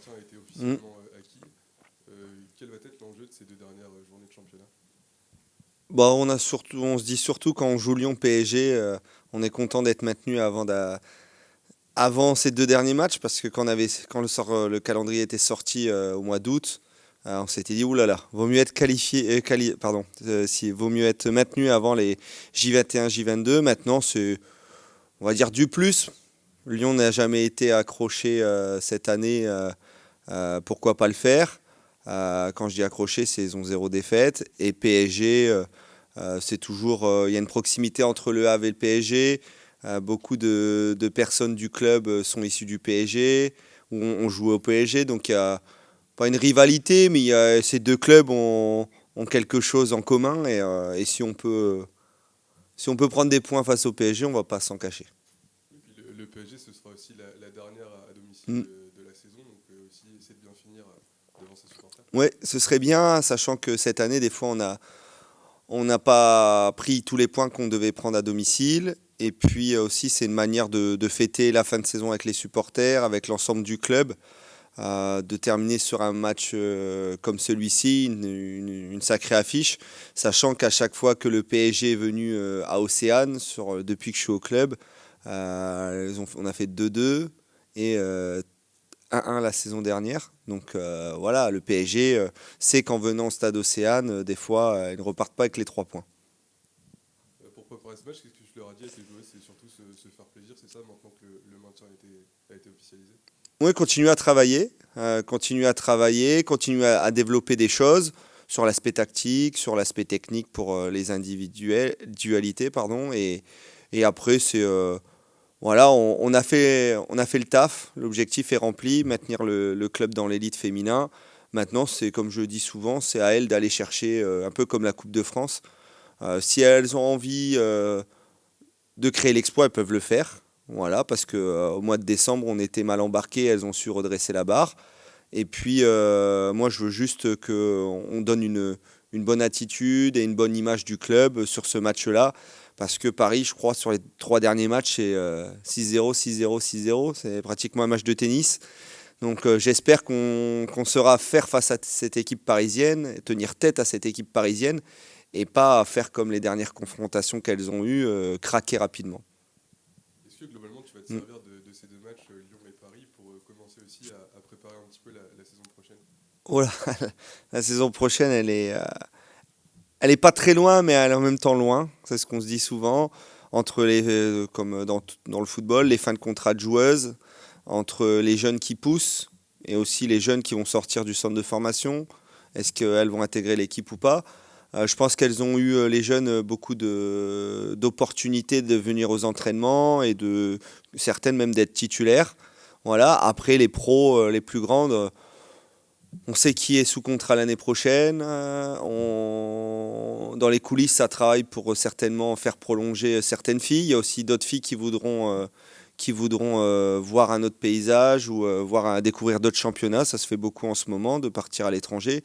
maintien a été Mm. officiellement acquis. Quel va être l'enjeu de ces deux dernières journées de championnat? Bon, on se dit surtout quand on joue Lyon-PSG, on est content d'être maintenu avant ces deux derniers matchs parce que le calendrier était sorti au mois d'août, on s'était dit oulala, vaut mieux être vaut mieux être maintenu avant les J21, J22. Maintenant, c'est, on va dire, du plus. Lyon n'a jamais été accroché cette année, pourquoi pas le faire? Quand je dis accroché, c'est ils ont zéro défaite. Et PSG, c'est toujours, il y a une proximité entre le Havre et le PSG. Beaucoup de personnes du club sont issues du PSG, où on joue au PSG, donc il y a pas une rivalité, mais ces deux clubs ont quelque chose en commun, et si on peut prendre des points face au PSG, on va pas s'en cacher. Et puis le PSG, ce sera aussi la dernière à domicile Mm. de la saison, donc aussi essayer de bien finir devant ses supporters. Ouais, ce serait bien, sachant que cette année, des fois, on n'a pas pris tous les points qu'on devait prendre à domicile. Et puis aussi, c'est une manière de fêter la fin de saison avec les supporters, avec l'ensemble du club, de terminer sur un match comme celui-ci, une sacrée affiche, sachant qu'à chaque fois que le PSG est venu à Océane, depuis que je suis au club, on a fait 2-2 et 1-1 la saison dernière. Donc voilà, le PSG sait qu'en venant au stade Océane, des fois, ils ne repartent pas avec les 3 points. Pour préparer ce match, qu'est-ce que tu leur as dit à tes joueurs? C'est surtout se faire plaisir, c'est ça, maintenant que le maintien a été officialisé? Oui, continuer à travailler, continuer à développer des choses sur l'aspect tactique, sur l'aspect technique pour les individualités, pardon. Et après, voilà, on a fait le taf, l'objectif est rempli, maintenir le club dans l'élite féminin. Maintenant, c'est comme je dis souvent, c'est à elles d'aller chercher, un peu comme la Coupe de France. Si elles ont envie de créer l'exploit, elles peuvent le faire. Voilà, parce que au mois de décembre, on était mal embarqués, elles ont su redresser la barre. Et puis, moi, je veux juste qu'on donne une bonne attitude et une bonne image du club sur ce match-là. Parce que Paris, je crois, sur les 3 derniers matchs, c'est 6-0, 6-0, 6-0. C'est pratiquement un match de tennis. Donc, j'espère qu'on saura faire face à cette équipe parisienne, tenir tête à cette équipe parisienne, et pas faire comme les dernières confrontations qu'elles ont eues, craquer rapidement. Est-ce que globalement tu vas te Mm. servir de ces deux matchs, Lyon et Paris, pour commencer aussi à préparer un petit peu la saison prochaine? Voilà, la saison prochaine, elle est pas très loin, mais elle est en même temps loin. C'est ce qu'on se dit souvent. Comme dans le football, les fins de contrat de joueuses, entre les jeunes qui poussent et aussi les jeunes qui vont sortir du centre de formation. Est-ce qu'elles vont intégrer l'équipe ou pas? Je pense qu'elles ont eu, les jeunes, beaucoup d'opportunités de venir aux entraînements et certaines même d'être titulaires. Voilà. Après, les pros, les plus grandes, on sait qui est sous contrat l'année prochaine. Dans les coulisses, ça travaille pour certainement faire prolonger certaines filles. Il y a aussi d'autres filles qui voudront voir un autre paysage ou découvrir d'autres championnats. Ça se fait beaucoup en ce moment, de partir à l'étranger.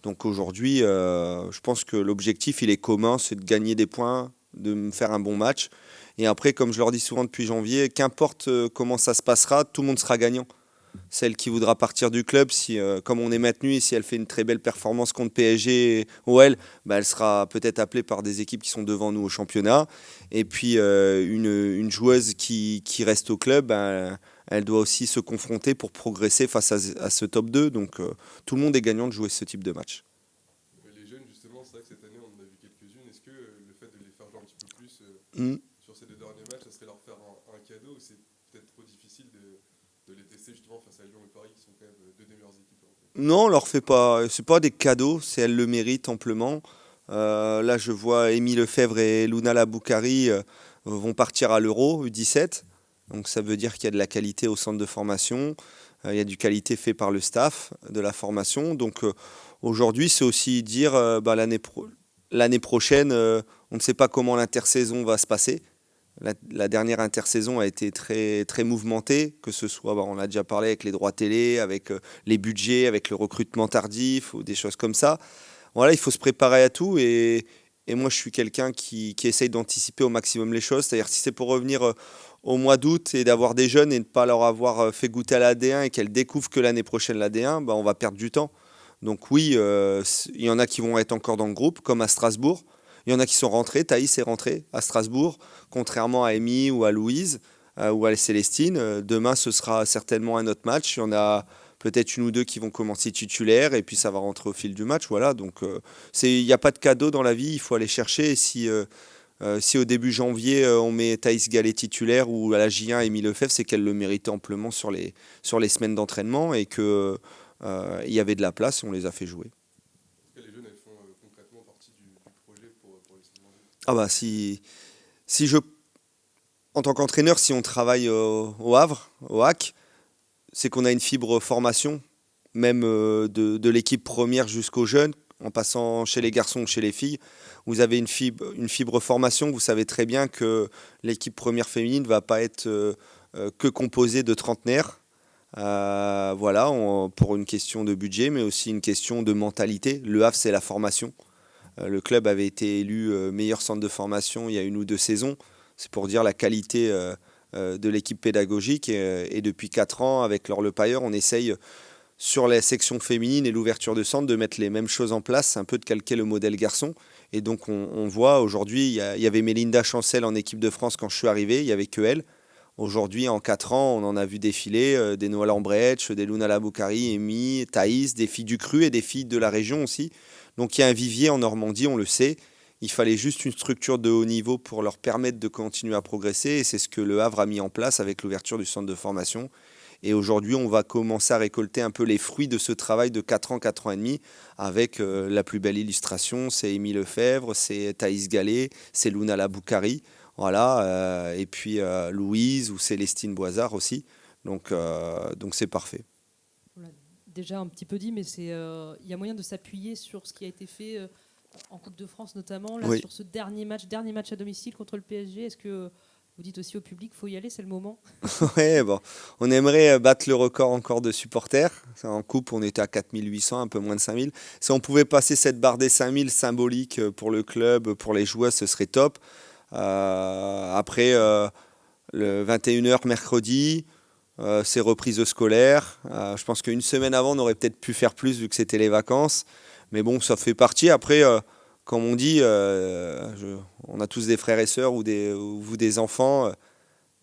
Donc aujourd'hui, je pense que l'objectif, il est commun, c'est de gagner des points, de me faire un bon match. Et après, comme je leur dis souvent depuis janvier, qu'importe comment ça se passera, tout le monde sera gagnant. Celle qui voudra partir du club, si, comme on est maintenu, et si elle fait une très belle performance contre PSG et OL, bah, elle sera peut-être appelée par des équipes qui sont devant nous au championnat. Et puis une joueuse qui reste au club, bah, elle doit aussi se confronter pour progresser face à ce top 2. Donc tout le monde est gagnant de jouer ce type de match. Les jeunes, justement, c'est vrai que cette année on en a vu quelques-unes. Est-ce que le fait de les faire jouer un petit peu plus Mm. sur ces deux derniers matchs, ça serait leur faire un cadeau, ou c'est peut-être trop difficile de les tester justement face à Lyon et Paris qui sont quand même deux des meilleures équipes européennes? Non, on leur fait pas. C'est pas des cadeaux, c'est elles le méritent amplement. Là, je vois Émile Lefebvre et Luna Laboukari vont partir à l'Euro U17. Donc ça veut dire qu'il y a de la qualité au centre de formation. Il y a du qualité fait par le staff de la formation. Donc aujourd'hui, c'est aussi dire bah, l'année prochaine, on ne sait pas comment l'intersaison va se passer. La dernière intersaison a été très, très mouvementée, que ce soit, bah, on a déjà parlé avec les droits télé, avec les budgets, avec le recrutement tardif ou des choses comme ça. Voilà, il faut se préparer à tout et moi je suis quelqu'un qui essaye d'anticiper au maximum les choses. C'est-à-dire si c'est pour revenir au mois d'août et d'avoir des jeunes et de ne pas leur avoir fait goûter à la D1 et qu'elles découvrent que l'année prochaine la D1, on va perdre du temps. Donc oui, il y en a qui vont être encore dans le groupe, comme à Strasbourg. Il y en a qui sont rentrés, Thaïs est rentrée à Strasbourg, contrairement à Amy ou à Louise ou à Célestine. Demain, ce sera certainement un autre match. Il y en a peut-être une ou deux qui vont commencer titulaires et puis ça va rentrer au fil du match. Voilà, donc il n'y a pas de cadeau dans la vie, il faut aller chercher. Et si au début janvier, on met Thaïs Gallet titulaire ou à la J1 Émile Lefebvre, c'est qu'elle le méritait amplement sur les semaines d'entraînement et qu'il y avait de la place et on les a fait jouer. Est-ce que les jeunes, elles font concrètement partie du projet pour les saisons à venir? Ah bah si je, en tant qu'entraîneur, si on travaille au Havre, au HAC, c'est qu'on a une fibre formation, même de l'équipe première jusqu'aux jeunes, en passant chez les garçons ou chez les filles. Vous avez une fibre formation, vous savez très bien que l'équipe première féminine ne va pas être que composée de trentenaires. Voilà, pour une question de budget, mais aussi une question de mentalité. Le Havre, c'est la formation. Le club avait été élu meilleur centre de formation il y a 1 ou 2 saisons. C'est pour dire la qualité de l'équipe pédagogique. Et depuis 4 ans, avec Laure Lepailleur, on essaye sur la section féminine et l'ouverture de centre de mettre les mêmes choses en place, un peu de calquer le modèle garçon. Et donc on voit aujourd'hui, il y avait Mélinda Chancel en équipe de France quand je suis arrivé, il n'y avait que elle. Aujourd'hui, en 4 ans, on en a vu défiler des Noah Lambrecht, des Luna Laboukari, Amy, Thaïs, des filles du cru et des filles de la région aussi. Donc il y a un vivier en Normandie, on le sait. Il fallait juste une structure de haut niveau pour leur permettre de continuer à progresser. Et c'est ce que le Havre a mis en place avec l'ouverture du centre de formation. Et aujourd'hui, on va commencer à récolter un peu les fruits de ce travail de 4 ans et demi, avec la plus belle illustration, c'est Émile Lefebvre, c'est Thaïs Gallet, c'est Luna Laboukari, voilà, et puis Louise ou Célestine Boisard aussi. Donc c'est parfait. On l'a déjà un petit peu dit, mais il y a moyen de s'appuyer sur ce qui a été fait en Coupe de France notamment, là, Oui. sur ce dernier match à domicile contre le PSG. Est-ce que vous dites aussi au public, faut y aller, c'est le moment? Ouais, bon, on aimerait battre le record encore de supporters. En coupe, on était à 4800, un peu moins de 5000. Si on pouvait passer cette barre des 5000 symbolique pour le club, pour les joueurs, ce serait top. Après, le 21h mercredi, c'est reprise scolaire. Je pense qu'une semaine avant, on aurait peut-être pu faire plus vu que c'était les vacances. Mais bon, ça fait partie. Après, comme on dit, on a tous des frères et sœurs ou vous des enfants.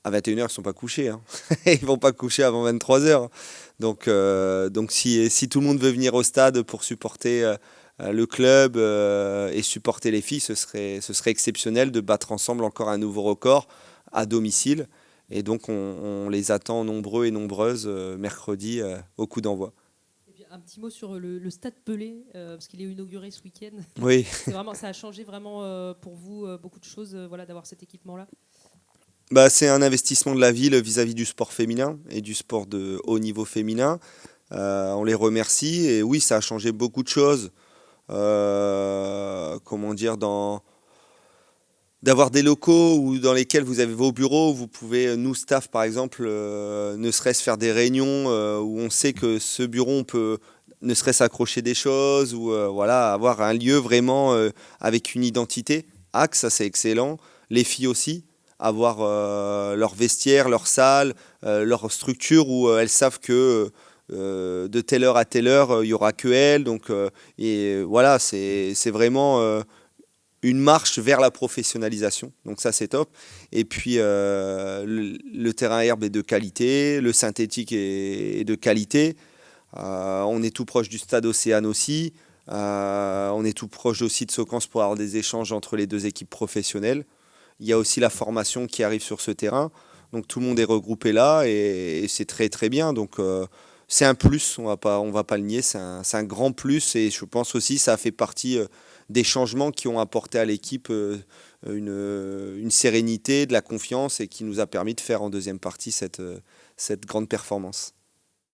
À 21h, ils ne sont pas couchés. Hein. Ils ne vont pas coucher avant 23h. Donc si tout le monde veut venir au stade pour supporter le club et supporter les filles, ce serait exceptionnel de battre ensemble encore un nouveau record à domicile. Et donc, on les attend nombreux et nombreuses mercredi au coup d'envoi. Et puis, un petit mot sur le Stade Pelé, parce qu'il est inauguré ce week-end. Oui. Ça a changé vraiment pour vous beaucoup de choses voilà, d'avoir cet équipement-là. C'est un investissement de la ville vis-à-vis du sport féminin et du sport de haut niveau féminin. On les remercie. Et oui, ça a changé beaucoup de choses. D'avoir des locaux dans lesquels vous avez vos bureaux, vous pouvez, nous staff par exemple, ne serait-ce faire des réunions où on sait que ce bureau, on peut ne serait-ce accrocher des choses ou voilà, avoir un lieu vraiment avec une identité. Ça c'est excellent. Les filles aussi, avoir leur vestiaire, leur salle, leur structure où elles savent que de telle heure à telle heure, il n'y aura que elles. Donc, et voilà, c'est vraiment une marche vers la professionnalisation. Donc ça, c'est top. Et puis, le terrain herbe est de qualité, le synthétique est de qualité. On est tout proche du stade Océane aussi. On est tout proche aussi de Socans pour avoir des échanges entre les 2 équipes professionnelles. Il y a aussi la formation qui arrive sur ce terrain. Donc tout le monde est regroupé là et c'est très très bien. Donc c'est un plus, on va pas le nier, c'est un grand plus. Et je pense aussi que ça a fait partie des changements qui ont apporté à l'équipe une sérénité, de la confiance et qui nous a permis de faire en deuxième partie cette grande performance.